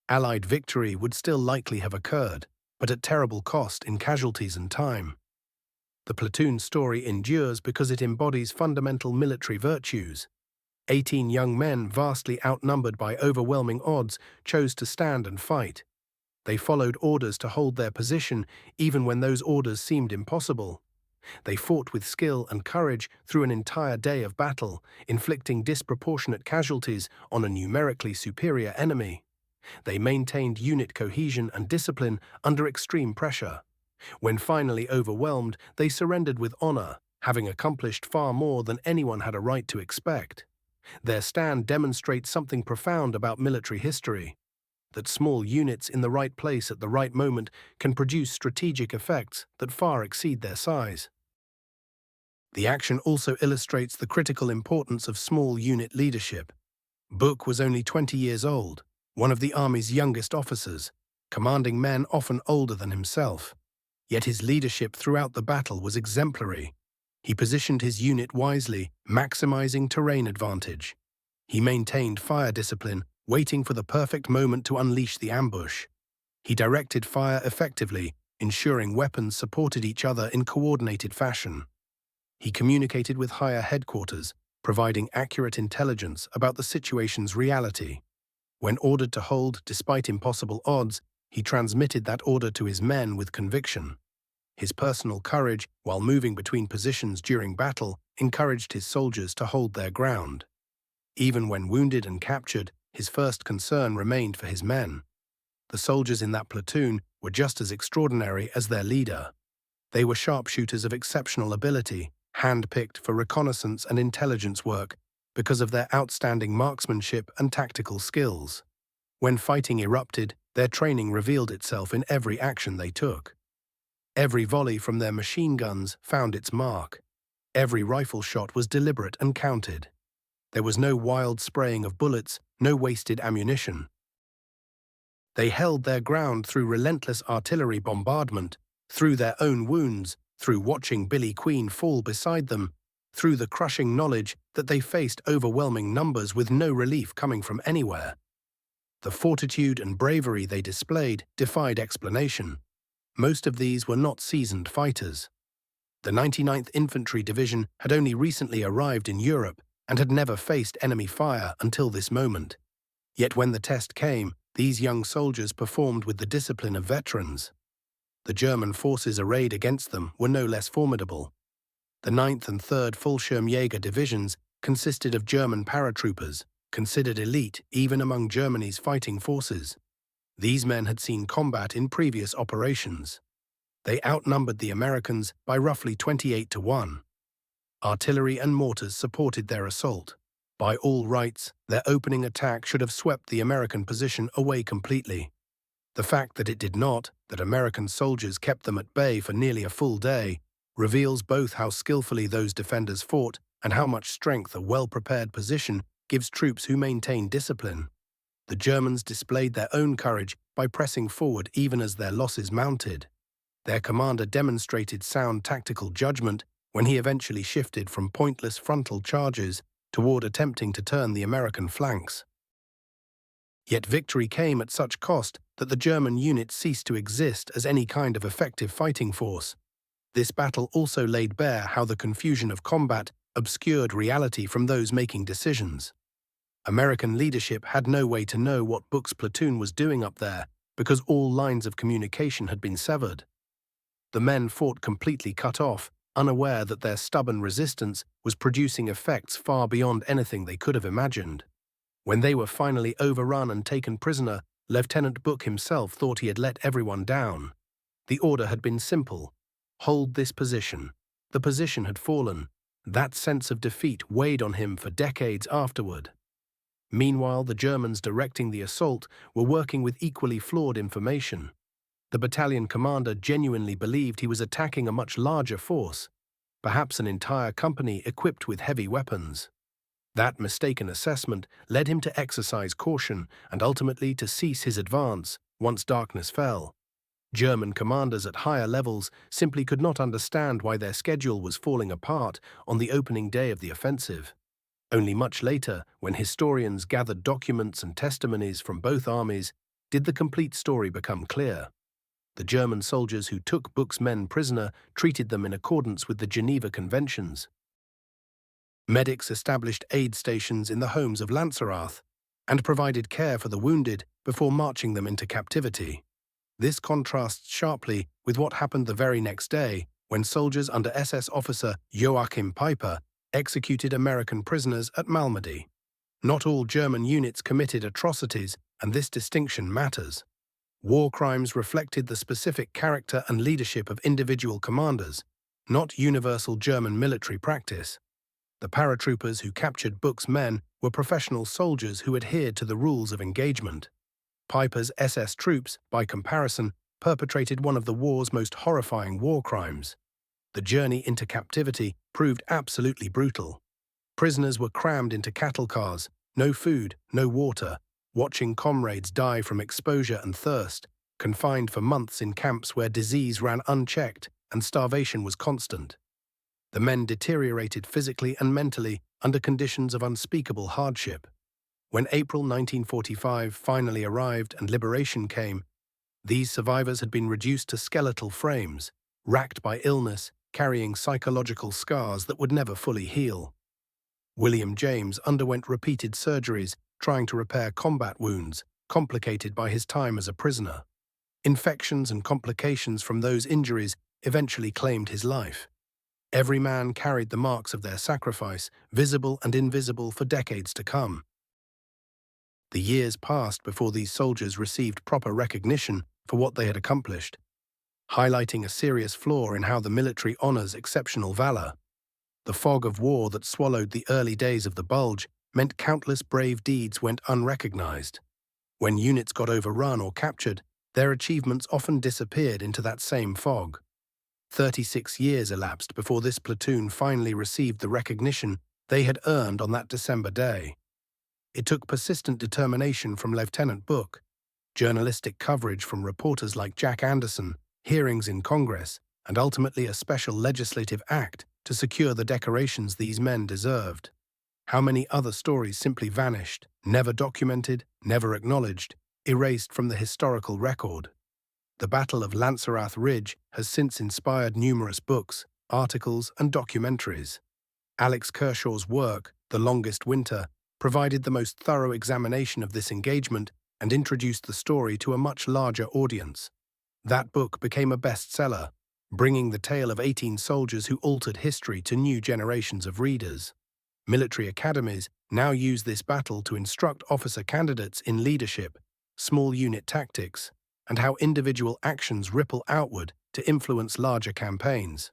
Allied victory would still likely have occurred, but at terrible cost in casualties and time. The platoon story endures because it embodies fundamental military virtues. 18 young men, vastly outnumbered by overwhelming odds, chose to stand and fight. They followed orders to hold their position, even when those orders seemed impossible. They fought with skill and courage through an entire day of battle, inflicting disproportionate casualties on a numerically superior enemy. They maintained unit cohesion and discipline under extreme pressure. When finally overwhelmed, they surrendered with honor, having accomplished far more than anyone had a right to expect. Their stand demonstrates something profound about military history: that small units in the right place at the right moment can produce strategic effects that far exceed their size. The action also illustrates the critical importance of small unit leadership. Bulge was only 20 years old, one of the army's youngest officers, commanding men often older than himself. Yet his leadership throughout the battle was exemplary. He positioned his unit wisely, maximizing terrain advantage. He maintained fire discipline, waiting for the perfect moment to unleash the ambush. He directed fire effectively, ensuring weapons supported each other in coordinated fashion. He communicated with higher headquarters, providing accurate intelligence about the situation's reality. When ordered to hold despite impossible odds, he transmitted that order to his men with conviction. His personal courage, while moving between positions during battle, encouraged his soldiers to hold their ground. Even when wounded and captured, his first concern remained for his men. The soldiers in that platoon were just as extraordinary as their leader. They were sharpshooters of exceptional ability, hand-picked for reconnaissance and intelligence work because of their outstanding marksmanship and tactical skills. When fighting erupted, their training revealed itself in every action they took. Every volley from their machine guns found its mark. Every rifle shot was deliberate and counted. There was no wild spraying of bullets, no wasted ammunition. They held their ground through relentless artillery bombardment, through their own wounds, through watching Billy Queen fall beside them, through the crushing knowledge that they faced overwhelming numbers with no relief coming from anywhere. The fortitude and bravery they displayed defied explanation. Most of these were not seasoned fighters. The 99th Infantry Division had only recently arrived in Europe and had never faced enemy fire until this moment. Yet when the test came, these young soldiers performed with the discipline of veterans. The German forces arrayed against them were no less formidable. The 9th and 3rd Fallschirmjäger divisions consisted of German paratroopers, considered elite even among Germany's fighting forces. These men had seen combat in previous operations. They outnumbered the Americans by roughly 28-1. Artillery and mortars supported their assault. By all rights, their opening attack should have swept the American position away completely. The fact that it did not, that American soldiers kept them at bay for nearly a full day, reveals both how skillfully those defenders fought and how much strength a well-prepared position gives troops who maintain discipline. The Germans displayed their own courage by pressing forward even as their losses mounted. Their commander demonstrated sound tactical judgment when he eventually shifted from pointless frontal charges toward attempting to turn the American flanks. Yet victory came at such cost that the German unit ceased to exist as any kind of effective fighting force. This battle also laid bare how the confusion of combat obscured reality from those making decisions. American leadership had no way to know what Bulge's platoon was doing up there because all lines of communication had been severed. The men fought completely cut off, unaware that their stubborn resistance was producing effects far beyond anything they could have imagined. When they were finally overrun and taken prisoner, Lieutenant Bulge himself thought he had let everyone down. The order had been simple: hold this position. The position had fallen. That sense of defeat weighed on him for decades afterward. Meanwhile, the Germans directing the assault were working with equally flawed information. The battalion commander genuinely believed he was attacking a much larger force, perhaps an entire company equipped with heavy weapons. That mistaken assessment led him to exercise caution and ultimately to cease his advance once darkness fell. German commanders at higher levels simply could not understand why their schedule was falling apart on the opening day of the offensive. Only much later, when historians gathered documents and testimonies from both armies, did the complete story become clear. The German soldiers who took Buch's men prisoner treated them in accordance with the Geneva Conventions. Medics established aid stations in the homes of Lanzerath and provided care for the wounded before marching them into captivity. This contrasts sharply with what happened the very next day when soldiers under SS officer Joachim Peiper executed American prisoners at Malmedy. Not all German units committed atrocities, and this distinction matters. War crimes reflected the specific character and leadership of individual commanders, not universal German military practice. The paratroopers who captured Buch's men were professional soldiers who adhered to the rules of engagement. Peiper's SS troops, by comparison, perpetrated one of the war's most horrifying war crimes. The journey into captivity proved absolutely brutal. Prisoners were crammed into cattle cars, no food, no water, watching comrades die from exposure and thirst, confined for months in camps where disease ran unchecked and starvation was constant. The men deteriorated physically and mentally under conditions of unspeakable hardship. When April 1945 finally arrived and liberation came, these survivors had been reduced to skeletal frames, racked by illness, carrying psychological scars that would never fully heal. William James underwent repeated surgeries trying to repair combat wounds, complicated by his time as a prisoner. Infections and complications from those injuries eventually claimed his life. Every man carried the marks of their sacrifice, visible and invisible, for decades to come. The years passed before these soldiers received proper recognition for what they had accomplished, highlighting a serious flaw in how the military honors exceptional valor. The fog of war that swallowed the early days of the Bulge meant countless brave deeds went unrecognized. When units got overrun or captured, their achievements often disappeared into that same fog. 36 years elapsed before this platoon finally received the recognition they had earned on that December day. It took persistent determination from Lieutenant Buch, journalistic coverage from reporters like Jack Anderson, hearings in Congress, and ultimately a special legislative act to secure the decorations these men deserved. How many other stories simply vanished, never documented, never acknowledged, erased from the historical record? The Battle of Lanzerath Ridge has since inspired numerous books, articles, and documentaries. Alex Kershaw's work, The Longest Winter, provided the most thorough examination of this engagement and introduced the story to a much larger audience. That book became a bestseller, bringing the tale of 18 soldiers who altered history to new generations of readers. Military academies now use this battle to instruct officer candidates in leadership, small unit tactics, and how individual actions ripple outward to influence larger campaigns.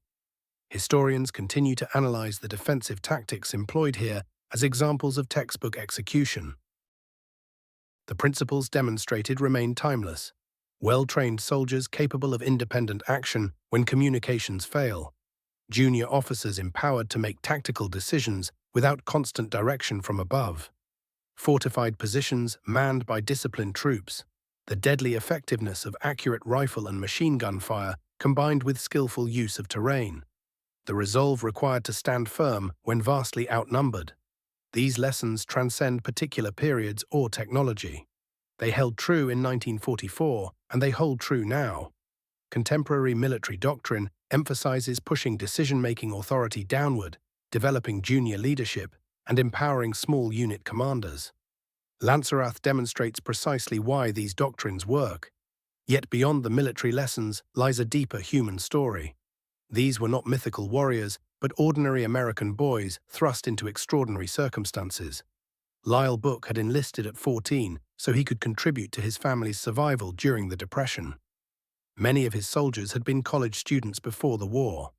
Historians continue to analyze the defensive tactics employed here as examples of textbook execution. The principles demonstrated remain timeless. Well-trained soldiers capable of independent action when communications fail. Junior officers empowered to make tactical decisions without constant direction from above. Fortified positions manned by disciplined troops. The deadly effectiveness of accurate rifle and machine gun fire combined with skillful use of terrain. The resolve required to stand firm when vastly outnumbered. These lessons transcend particular periods or technology. They held true in 1944, and they hold true now. Contemporary military doctrine emphasizes pushing decision-making authority downward, developing junior leadership, and empowering small unit commanders. Lanzerath demonstrates precisely why these doctrines work. Yet beyond the military lessons lies a deeper human story. These were not mythical warriors, but ordinary American boys thrust into extraordinary circumstances. Lyle Buch had enlisted at 14 so he could contribute to his family's survival during the Depression. Many of his soldiers had been college students before the war.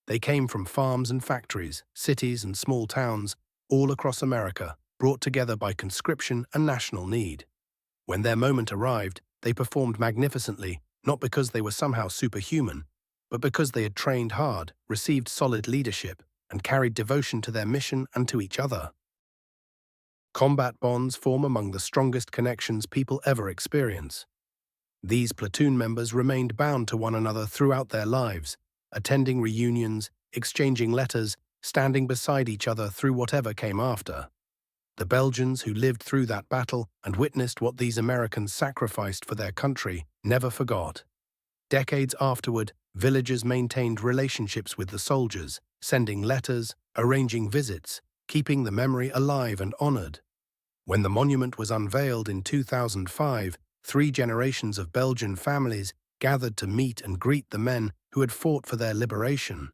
They came from farms and factories, cities and small towns, all across America, brought together by conscription and national need. When their moment arrived, they performed magnificently, not because they were somehow superhuman, but because they had trained hard, received solid leadership, and carried devotion to their mission and to each other. Combat bonds form among the strongest connections people ever experience. These platoon members remained bound to one another throughout their lives, attending reunions, exchanging letters, standing beside each other through whatever came after. The Belgians who lived through that battle and witnessed what these Americans sacrificed for their country never forgot. Decades afterward, villagers maintained relationships with the soldiers, sending letters, arranging visits, keeping the memory alive and honored. When the monument was unveiled in 2005, 3 generations of Belgian families gathered to meet and greet the men who had fought for their liberation.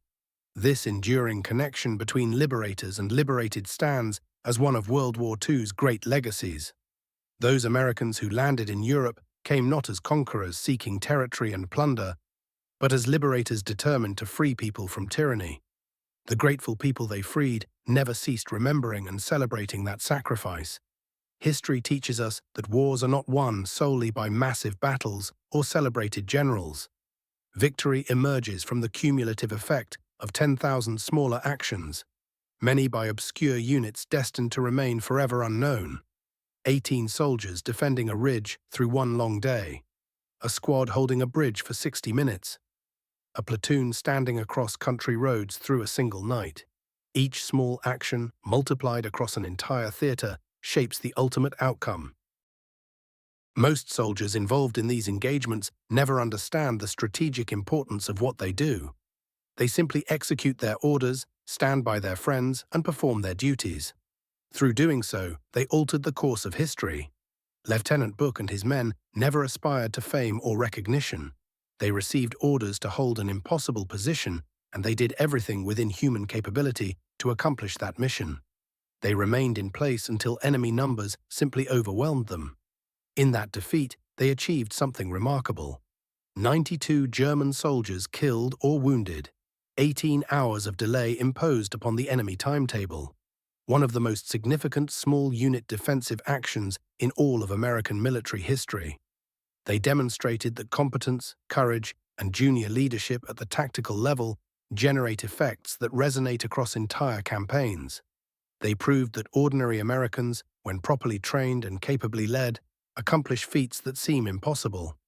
This enduring connection between liberators and liberated stands as one of World War II's great legacies. Those Americans who landed in Europe came not as conquerors seeking territory and plunder, but as liberators determined to free people from tyranny. The grateful people they freed never ceased remembering and celebrating that sacrifice. History teaches us that wars are not won solely by massive battles or celebrated generals. Victory emerges from the cumulative effect of 10,000 smaller actions, many by obscure units destined to remain forever unknown. 18 soldiers defending a ridge through one long day, a squad holding a bridge for 60 minutes, a platoon standing across country roads through a single night. Each small action, multiplied across an entire theater, shapes the ultimate outcome. Most soldiers involved in these engagements never understand the strategic importance of what they do. They simply execute their orders, stand by their friends, and perform their duties. Through doing so, they altered the course of history. Lieutenant Book and his men never aspired to fame or recognition. They received orders to hold an impossible position, and they did everything within human capability to accomplish that mission. They remained in place until enemy numbers simply overwhelmed them. In that defeat, they achieved something remarkable. 92 German soldiers killed or wounded. 18 hours of delay imposed upon the enemy timetable. One of the most significant small unit defensive actions in all of American military history. They demonstrated that competence, courage, and junior leadership at the tactical level generate effects that resonate across entire campaigns. They proved that ordinary Americans, when properly trained and capably led, accomplish feats that seem impossible.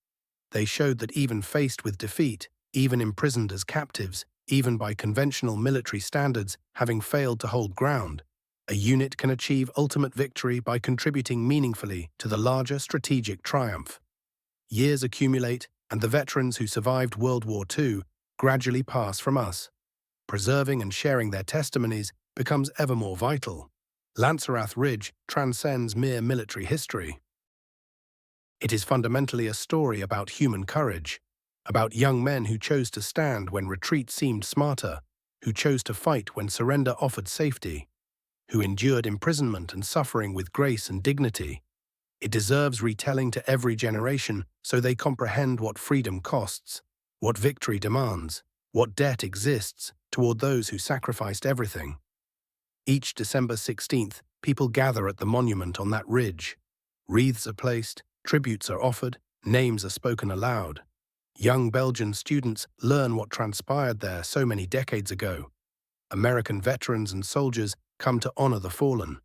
They showed that even faced with defeat, even imprisoned as captives, even by conventional military standards having failed to hold ground, a unit can achieve ultimate victory by contributing meaningfully to the larger strategic triumph. Years accumulate, and the veterans who survived World War II gradually pass from us. Preserving and sharing their testimonies becomes ever more vital. Lanzerath Ridge transcends mere military history. It is fundamentally a story about human courage, about young men who chose to stand when retreat seemed smarter, who chose to fight when surrender offered safety, who endured imprisonment and suffering with grace and dignity. It deserves retelling to every generation so they comprehend what freedom costs, what victory demands, what debt exists toward those who sacrificed everything. Each December 16th, people gather at the monument on that ridge. Wreaths are placed, tributes are offered, names are spoken aloud. Young Belgian students learn what transpired there so many decades ago. American veterans and soldiers come to honor the fallen.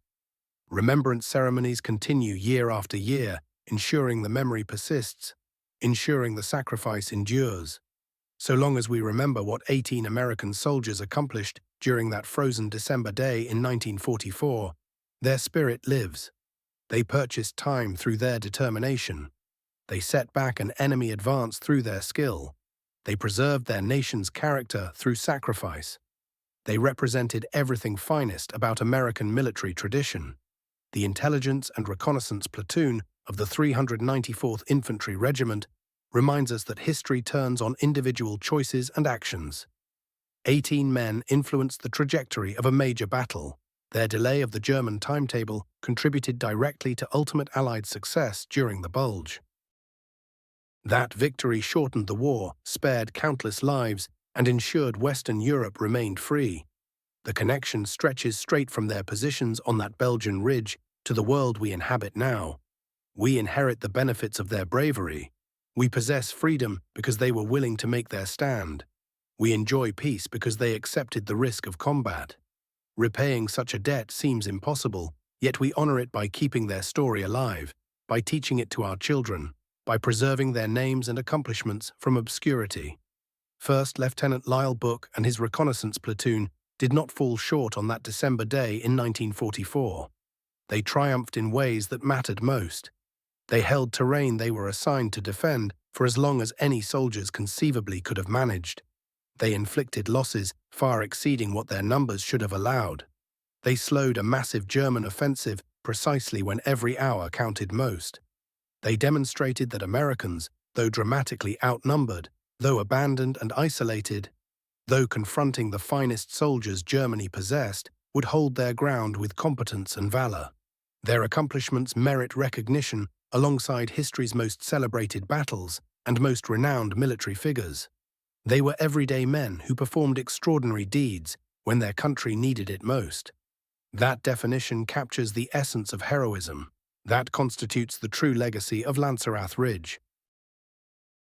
Remembrance ceremonies continue year after year, ensuring the memory persists, ensuring the sacrifice endures. So long as we remember what 18 American soldiers accomplished during that frozen December day in 1944, their spirit lives. They purchased time through their determination. They set back an enemy advance through their skill. They preserved their nation's character through sacrifice. They represented everything finest about American military tradition. The intelligence and reconnaissance platoon of the 394th Infantry Regiment reminds us that history turns on individual choices and actions. 18 men influenced the trajectory of a major battle. Their delay of the German timetable contributed directly to ultimate Allied success during the Bulge. That victory shortened the war, spared countless lives, and ensured Western Europe remained free. The connection stretches straight from their positions on that Belgian ridge to the world we inhabit now. We inherit the benefits of their bravery. We possess freedom because they were willing to make their stand. We enjoy peace because they accepted the risk of combat. Repaying such a debt seems impossible, yet we honor it by keeping their story alive, by teaching it to our children, by preserving their names and accomplishments from obscurity. First Lieutenant Lyle Book and his reconnaissance platoon did not fall short on that December day in 1944. They triumphed in ways that mattered most. They held terrain they were assigned to defend for as long as any soldiers conceivably could have managed. They inflicted losses far exceeding what their numbers should have allowed. They slowed a massive German offensive precisely when every hour counted most. They demonstrated that Americans, though dramatically outnumbered, though abandoned and isolated, though confronting the finest soldiers Germany possessed, would hold their ground with competence and valor. Their accomplishments merit recognition alongside history's most celebrated battles and most renowned military figures. They were everyday men who performed extraordinary deeds when their country needed it most. That definition captures the essence of heroism. That constitutes the true legacy of Lanzerath Ridge.